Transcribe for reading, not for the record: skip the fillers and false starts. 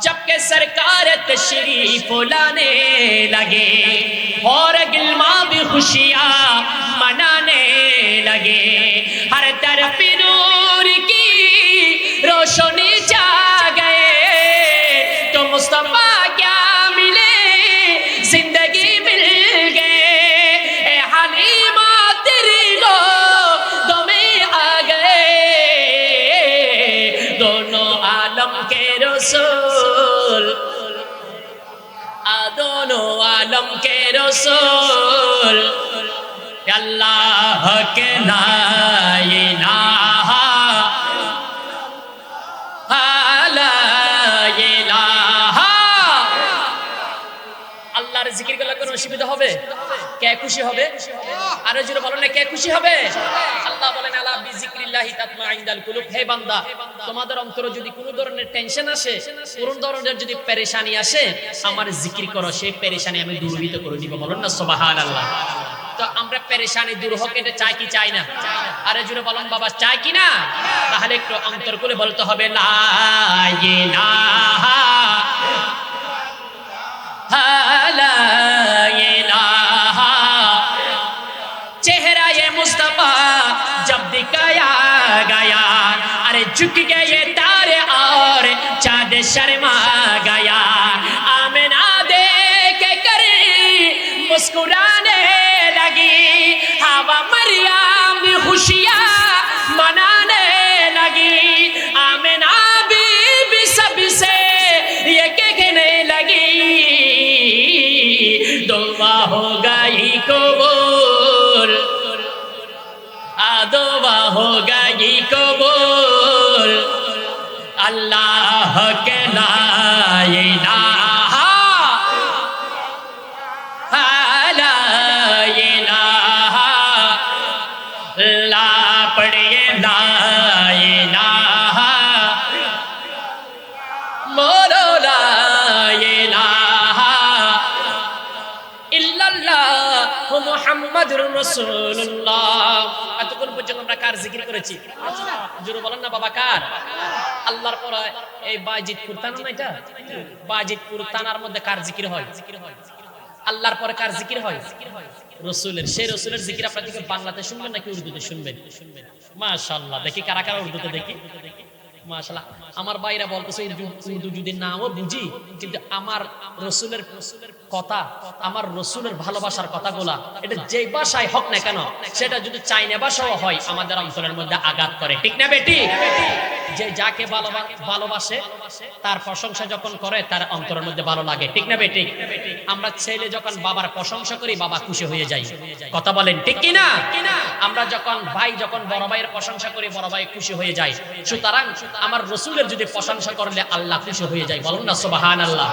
जबकि सरकार तशरीफ लाने लगे और गिलमा भी खुशियां मनाने लगे, हर तरफ नूर की रोशनी छा गए, तो मुस्तफा क्या मिले जिंदगी मिल गए, ए हलीमा तेरी गोद में आ गए, दोनों आलम के रसूल, दोनों आलम के रसूल, अल्लाह के ला इलाहा ला इलाहा। আল্লাহর জিকির করলে কোনো অসুবিধা হবে? কে খুশি হবে? আরো জোরে বলো না, কে খুশি হবে? আল্লাহ বলেন আলা বিজিক্রিল্লাহি তাতমাইন্নাল কুলুব। হে বান্দা, তোমাদের অন্তরে যদি কোনো ধরনের টেনশন আসে, কোন ধরনের যদি পেরেশানি আসে, আমার জিকির করো, সেই পেরেশানি আমি দূরীভূত করে দিব। বলেন না সুবহানাল্লাহ। তো আমরা পেরেশানি দূর হোক এটা চাই কি চাই না? আরে জোরে বলেন বাবা, চাই কি না? তাহলে একটু অন্তর খুলে বলতে হবে লা ইলাহা লা ইলাহা। चेहरा ये मुस्तफा जब दिखाया गया, अरे झुक गए तारे और चाँद शर्मा गया, आमिना देख कर मुस्कुराने लगी, हवा मरियम खुशियाँ मनाने लगी, आमिना बीबी सबसे ये कहने लगी, दुआ हो गई कबूल, दुआ हो गई कबूल, अल्लाह के ला इलाहा ला इलाहा, ला पढ़िए ला इलाहा मोरो ला इलाहा ইল্লাল্লাহ মুহাম্মাদুর রাসূলুল্লাহ। এতক্ষণ পর্যন্ত আমরা কার জিকির করেছি? জোরে বলেন না বাবা, কার? আল্লাহর পরে এই বাজিতপুর থানা না, এটা বাজিতপুর থানার মধ্যে কার জিকির হয়? আল্লাহর পরে কার জিকির হয়? রাসূলের। সেই রাসূলের জিকির আপনারা কি বাংলাতে শুনবেন নাকি উর্দুতে শুনবেন? মাশাআল্লাহ। দেখি কারা কারা উর্দুতে, দেখি মাশাআল্লাহ। আমার ভাইরা বলতেছে উর্দু যদি নাও বুঝি, কিন্তু আমার রাসূলের কথা, আমার রাসূলের ভালোবাসার কথাগুলা এটা যে ভাষায় হোক না কেন, সেটা যদি চাইনা ভাষাও হয়, আমাদের অন্তরের মধ্যে আঘাত করে। ঠিক না বেটি? যে যাকে ভালোবাসে তার প্রশংসা যখন করে, তার অন্তরের মধ্যে ভালো লাগে। ঠিক না বেটি? আমরা ছেলে যখন বাবার প্রশংসা করি, বাবা খুশি হয়ে যায়। কথা বলেন ঠিক কি না? আমরা যখন ভাই যখন বড় ভাইয়ের প্রশংসা করি, বড় ভাই খুশি হয়ে যায়। সুতরাং আমার রাসূলের যদি প্রশংসা করলে আল্লাহ খুশি হয়ে যায়। বলুন না সুবহানাল্লাহ।